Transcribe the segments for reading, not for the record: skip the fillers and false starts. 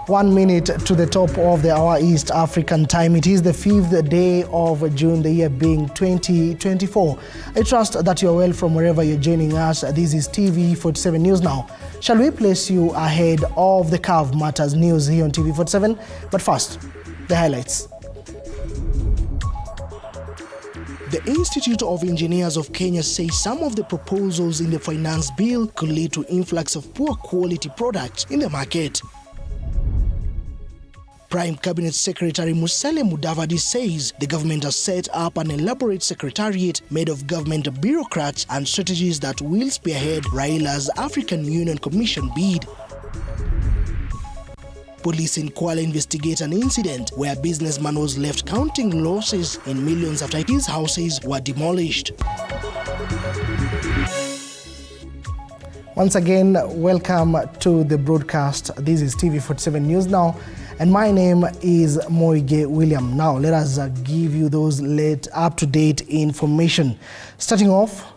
1 minute to the top of the hour East African time. It is the 5th day of June, the year being 2024. I trust that you're well from wherever you're joining us. This is TV47 News Now. Shall we place you ahead of the curve matters news here on TV47? But first, the highlights. The Institute of Engineers of Kenya say some of the proposals in the finance bill could lead to influx of poor quality products in the market. Prime Cabinet Secretary Musalia Mudavadi says the government has set up an elaborate secretariat made of government bureaucrats and strategies that will spearhead Raila's African Union Commission bid. Police in Kuala investigate an incident where a businessman was left counting losses in millions after his houses were demolished. Once again, welcome to the broadcast. This is TV47 News Now, and my name is Moige William. Now, let us give you those up-to-date information. Starting off,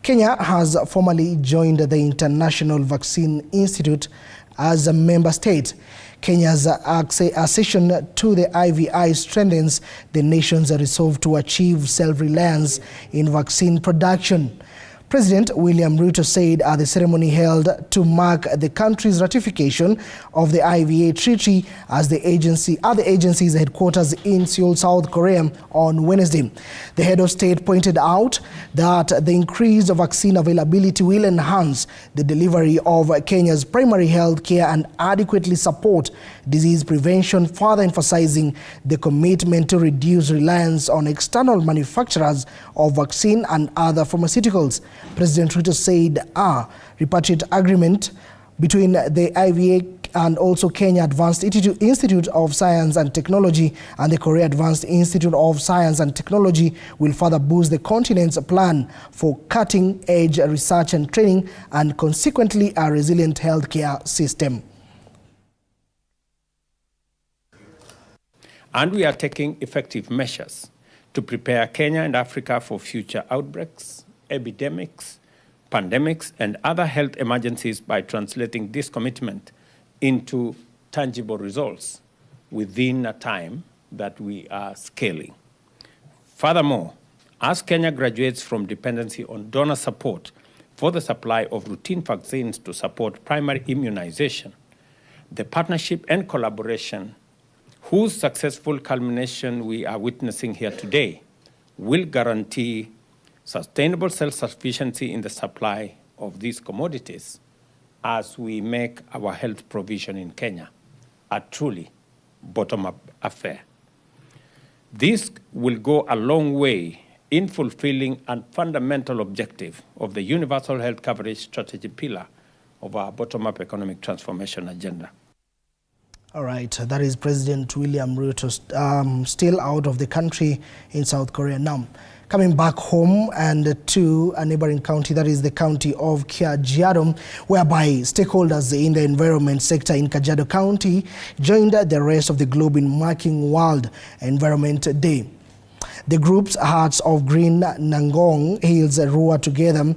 Kenya has formally joined the International Vaccine Institute as a member state. Kenya's accession to the IVI strengthens the nation's resolve to achieve self-reliance in vaccine production. President William Ruto said at the ceremony held to mark the country's ratification of the IVA Treaty at the agency's headquarters in Seoul, South Korea on Wednesday. The head of state pointed out that the increased vaccine availability will enhance the delivery of Kenya's primary health care and adequately support disease prevention, further emphasizing the commitment to reduce reliance on external manufacturers of vaccine and other pharmaceuticals. President Ruto said a tripartite agreement between the IVA and also Kenya Advanced Institute of Science and Technology and the Korea Advanced Institute of Science and Technology will further boost the continent's plan for cutting-edge research and training and consequently a resilient healthcare system. And we are taking effective measures to prepare Kenya and Africa for future outbreaks, epidemics, pandemics, and other health emergencies by translating this commitment into tangible results within a time that we are scaling. Furthermore, as Kenya graduates from dependency on donor support for the supply of routine vaccines to support primary immunization, the partnership and collaboration whose successful culmination we are witnessing here today will guarantee sustainable self-sufficiency in the supply of these commodities as we make our health provision in Kenya a truly bottom-up affair. This will go a long way in fulfilling a fundamental objective of the universal health coverage strategy pillar of our bottom-up economic transformation agenda. All right, that is President William Ruto still out of the country in South Korea now. Coming back home and to a neighboring county, that is the county of Kajiado, whereby stakeholders in the environment sector in Kajiado County joined the rest of the globe in marking World Environment Day. The group's Hearts of Green Nangong Hills Rua together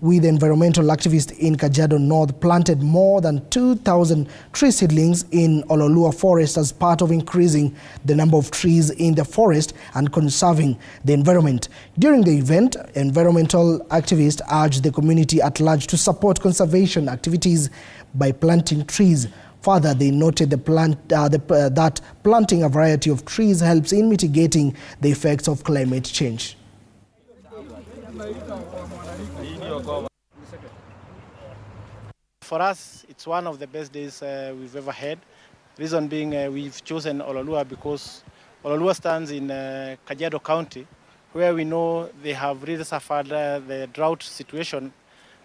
with environmental activists in Kajiado North planted more than 2,000 tree seedlings in Ololua Forest as part of increasing the number of trees in the forest and conserving the environment. During the event, environmental activists urged the community at large to support conservation activities by planting trees. Further, they noted that planting a variety of trees helps in mitigating the effects of climate change. For us, it's one of the best days we've ever had. Reason being, we've chosen Ololua because Ololua stands in Kajiado County, where we know they have really suffered the drought situation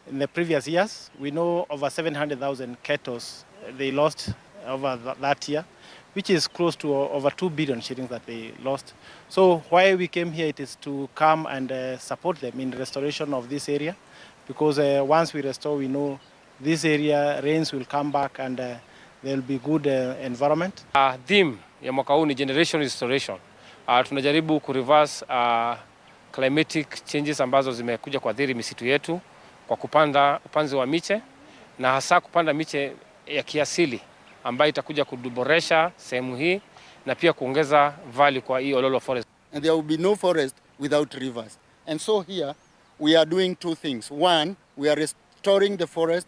in the previous years. We know over 700,000 cattle they lost over that year, which is close to over 2 billion shillings that they lost. So why we came here, it is to come and support them in the restoration of this area, because once we restore, we know this area, rains will come back and there will be good environment. Theme ya mwaka huu ni generation restoration. Tunajaribu kureverse climatic changes ambazo zimekuja kuathiri misitu yetu kwa kupanda upanzi wa miche na hasa kupanda miche ya kiasili ambayo itakuja kuboresha sehemu hii na pia kuongeza value kwa hii Ololo forest. And there will be no forest without rivers. And so here we are doing two things. One, we are restoring the forest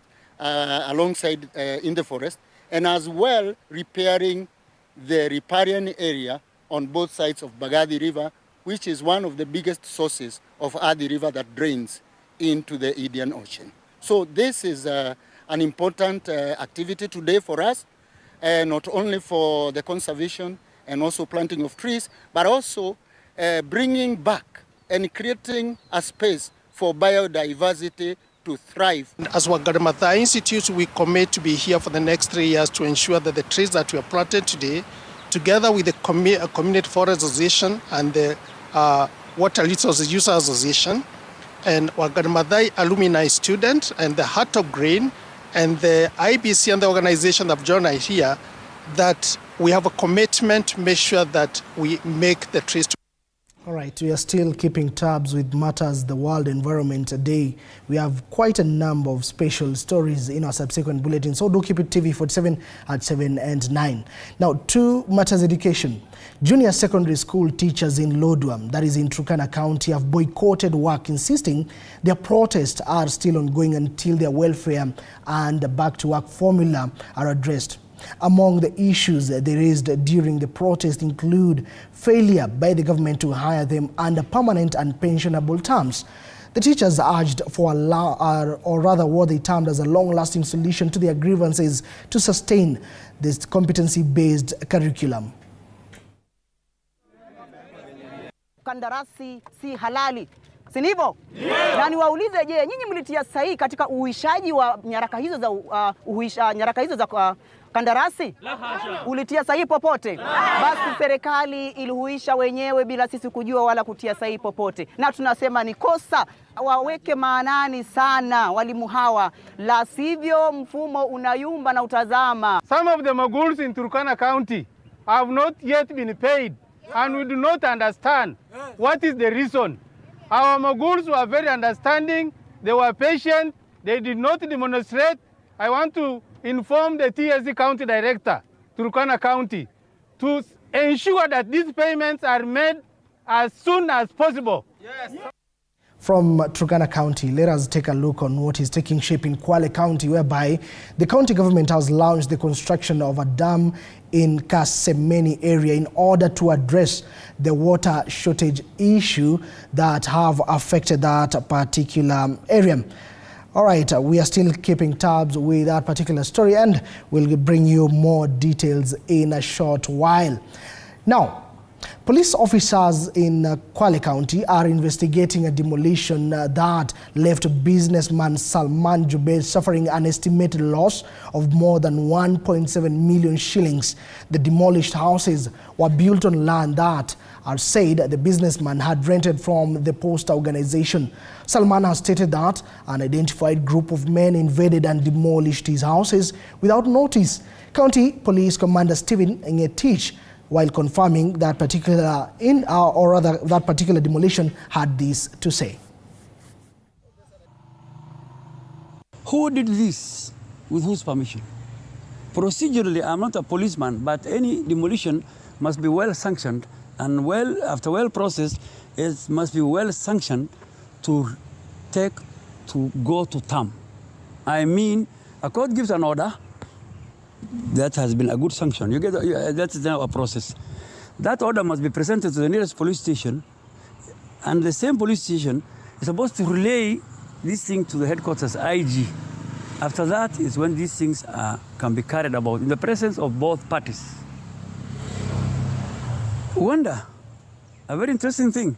alongside in the forest, and as well repairing the riparian area on both sides of Bagadi River, which is one of the biggest sources of Athi River that drains into the Indian Ocean. So this is an important activity today for us, not only for the conservation and also planting of trees, but also bringing back and creating a space for biodiversity to thrive. As Wagaramatha Institute, we commit to be here for the next 3 years to ensure that the trees that we have planted today, together with the Community Forest Association and the Water Resources User Association, and Wagaramatha alumni student and the Heart of Green and the IBC and the organization that have joined us here, that we have a commitment to make sure that we make the trees. All right, we are still keeping tabs with matters the World Environment Day. We have quite a number of special stories in our subsequent bulletins, so do keep it TV47 at 7 and 9. Now, to matters education. Junior secondary school teachers in Lodwam, that is in Turkana County, have boycotted work, insisting their protests are still ongoing until their welfare and back-to-work formula are addressed. Among the issues they raised during the protest include failure by the government to hire them under permanent and pensionable terms. The teachers urged for or rather what they termed as a long-lasting solution to their grievances to sustain this competency-based curriculum. Kandarasi si halali, si ndivyo? Na niwaulize, je, nyinyi mlitia sahihi katika uhuishaji wa nyaraka hizo za kandarasi? Ulitia sahihi popote? Basi serikali ilihuisha wenyewe bila sisi kujua wala kutia sahihi popote, na tunasema ni kosa. Waweke maanani sana walimu hawa, la sivyo mfumo unayumba na utazama. Some of the moguls in Turkana County have not yet been paid, and we do not understand what is the reason. Our moguls were very understanding, they were patient, they did not demonstrate. I want to inform the TSC County Director, Turkana County, to ensure that these payments are made as soon as possible. Yes. From Turkana County, let us take a look on what is taking shape in Kwale County, whereby the county government has launched the construction of a dam in Kasemeni area in order to address the water shortage issue that have affected that particular area. All right, we are still keeping tabs with that particular story, and we'll bring you more details in a short while. Now, police officers in Kwale County are investigating a demolition that left businessman Salman Jubair suffering an estimated loss of more than 1.7 million shillings. The demolished houses were built on land that are said the businessman had rented from the Posta organization. Salman has stated that an identified group of men invaded and demolished his houses without notice. County Police Commander Stephen Ngetich, while confirming that particular demolition, had this to say. Who did this? With whose permission? Procedurally, I'm not a policeman, but any demolition must be well sanctioned, and after well processed, it must be well sanctioned to go to term. I mean, a court gives an order. That has been a good sanction. That's now a process. That order must be presented to the nearest police station, and the same police station is supposed to relay this thing to the headquarters IG. After that is when these things can be carried about in the presence of both parties. Wonder, a very interesting thing.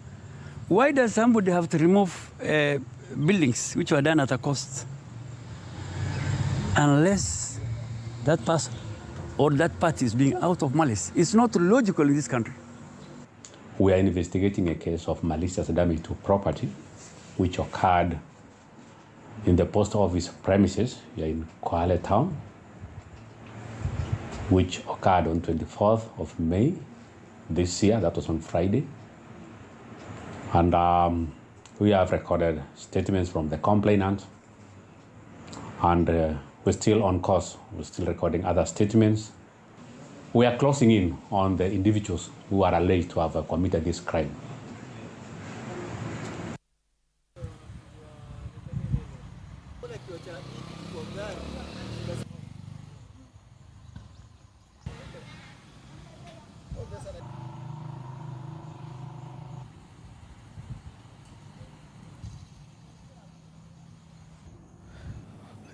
Why does somebody have to remove buildings which were done at a cost unless that person or that party is being out of malice? It's not logical in this country. We are investigating a case of malicious damage to property which occurred in the post office premises here in Kwale town, which occurred on 24th of May this year. That was on Friday. And we have recorded statements from the complainant, and We're still on course. We're still recording other statements. We are closing in on the individuals who are alleged to have committed this crime.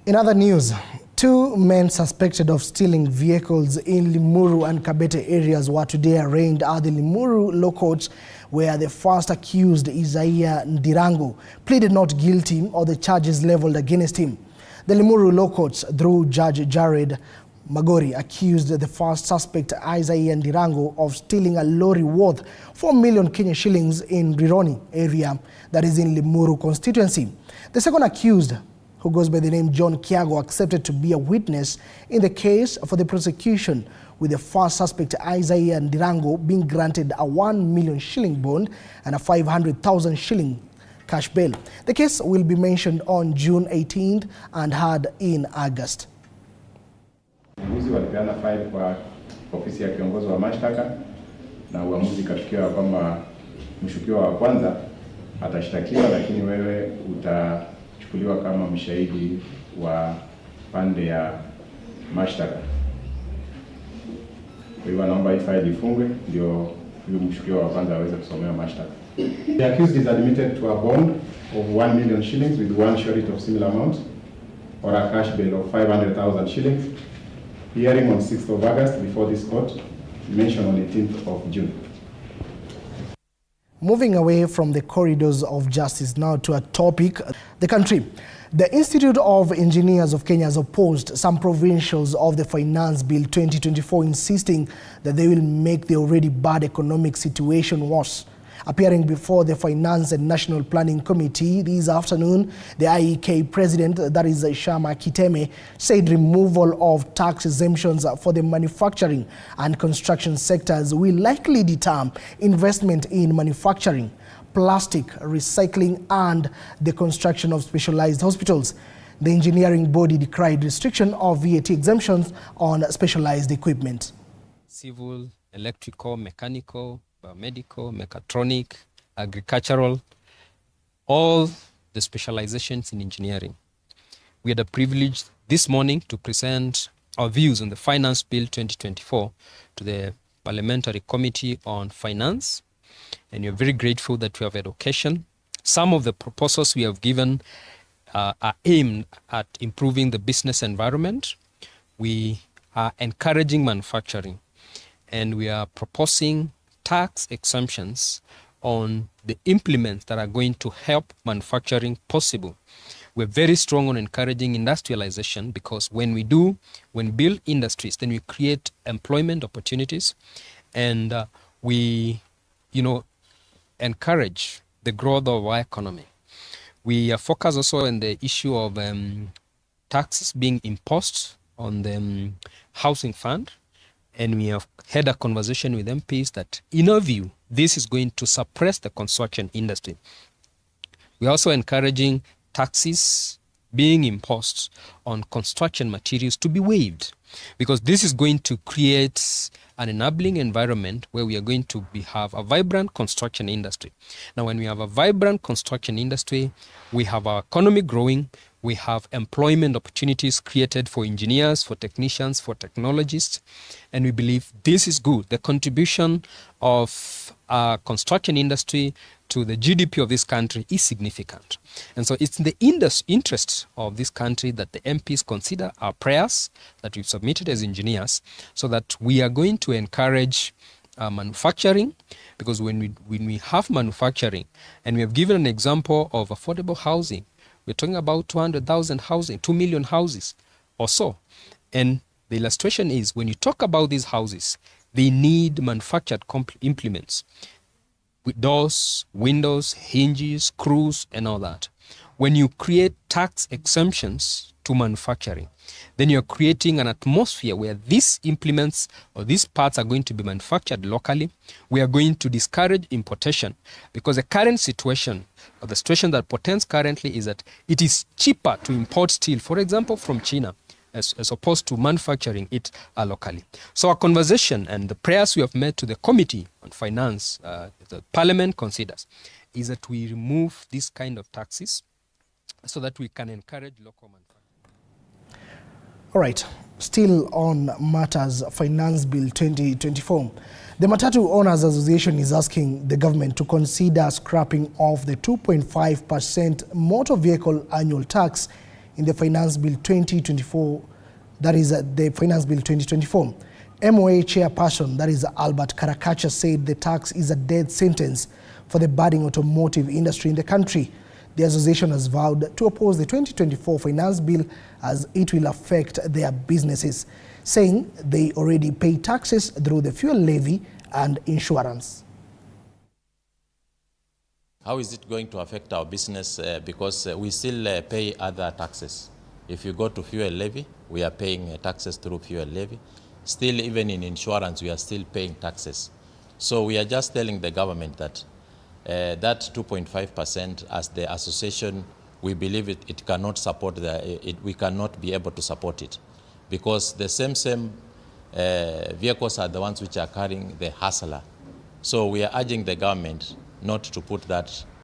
In other news, 2 men suspected of stealing vehicles in Limuru and Kabete areas were today arraigned at the Limuru Law Court, where the first accused, Isaiah Ndirango, pleaded not guilty of the charges leveled against him. The Limuru Law Court, through Judge Jared Magori, accused the first suspect, Isaiah Ndirango, of stealing a lorry worth 4 million Kenya shillings in Rironi area, that is in Limuru constituency. The second accused, who goes by the name John Kiago, accepted to be a witness in the case for the prosecution, with the first suspect, Isaiah Ndirango, being granted a 1 million shilling bond and a 500,000 shilling cash bail. The case will be mentioned on June 18th and heard in August. Uamuzi walipeana file kwa ofisi ya kiongozi wa mashtaka na uamuzi kafikiwa kwamba mshukiwa wa kwanza atashtakiwa, lakini wewe utachukuliwa kama mshahidi wa pande ya mashtaka. Kwa hivyo naomba hii file ifungwe ndio huyo mshukiwa wa kwanza aweze kusomewa mashtaka. The accused is admitted to a bond of 1 million shillings with one surety of similar amount or a cash bail of 500,000 shillings. Hearing on 6th of August before this court, mentioned on 18th of June. Moving away from the corridors of justice now to a topic, the country. The Institute of Engineers of Kenya has opposed some provincials of the Finance Bill 2024, insisting that they will make the already bad economic situation worse. Appearing before the Finance and National Planning Committee this afternoon, the IEK president, that is Shama Kiteme, said removal of tax exemptions for the manufacturing and construction sectors will likely deter investment in manufacturing, plastic recycling, and the construction of specialized hospitals. The engineering body decried restriction of VAT exemptions on specialized equipment. Civil, electrical, mechanical, biomedical, mechatronic, agricultural, all the specializations in engineering. We had the privilege this morning to present our views on the Finance Bill 2024 to the Parliamentary Committee on Finance, and we are very grateful that we have had occasion. Some of the proposals we have given are aimed at improving the business environment. We are encouraging manufacturing, and we are proposing tax exemptions on the implements that are going to help manufacturing possible. We're very strong on encouraging industrialization, because when we build industries, then we create employment opportunities, and we, encourage the growth of our economy. We focus also on the issue of taxes being imposed on the housing fund. And we have had a conversation with MPs that, in our view, this is going to suppress the construction industry. We're also encouraging taxes being imposed on construction materials to be waived, because this is going to create an enabling environment where we are going to have a vibrant construction industry. Now, when we have a vibrant construction industry, we have our economy growing, we have employment opportunities created for engineers, for technicians, for technologists, and we believe this is good. The contribution of our construction industry to the GDP of this country is significant. And so it's in the interest of this country that the MPs consider our prayers that we've submitted as engineers, so that we are going to encourage manufacturing, because when we have manufacturing, and we have given an example of affordable housing, we're talking about 200,000 housing, 2 million houses or so. And the illustration is, when you talk about these houses, they need manufactured implements with doors, windows, hinges, screws, and all that. When you create tax exemptions to manufacturing, then you're creating an atmosphere where these implements or these parts are going to be manufactured locally. We are going to discourage importation, because the current situation, or the situation that portends currently, is that it is cheaper to import steel, for example, from China, as opposed to manufacturing it locally. So our conversation and the prayers we have made to the Committee on Finance, the Parliament considers, is that we remove this kind of taxes so that we can encourage local manufacturing. All right, still on matters Finance Bill 2024. The Matatu Owners Association is asking the government to consider scrapping off the 2.5% motor vehicle annual tax in the Finance Bill 2024, that is the Finance Bill 2024. MOA chairperson, that is Albert Karakacha, said the tax is a death sentence for the budding automotive industry in the country. The association has vowed to oppose the 2024 Finance Bill as it will affect their businesses, saying they already pay taxes through the fuel levy and insurance. How is it going to affect our business? Because we still pay other taxes. If you go to fuel levy, we are paying taxes through fuel levy. Still, even in insurance, we are still paying taxes. So we are just telling the government that that 2.5%, as the association, we believe it cannot support we cannot be able to support it, because the same vehicles are the ones which are carrying the hustler. So we are urging the government not to put that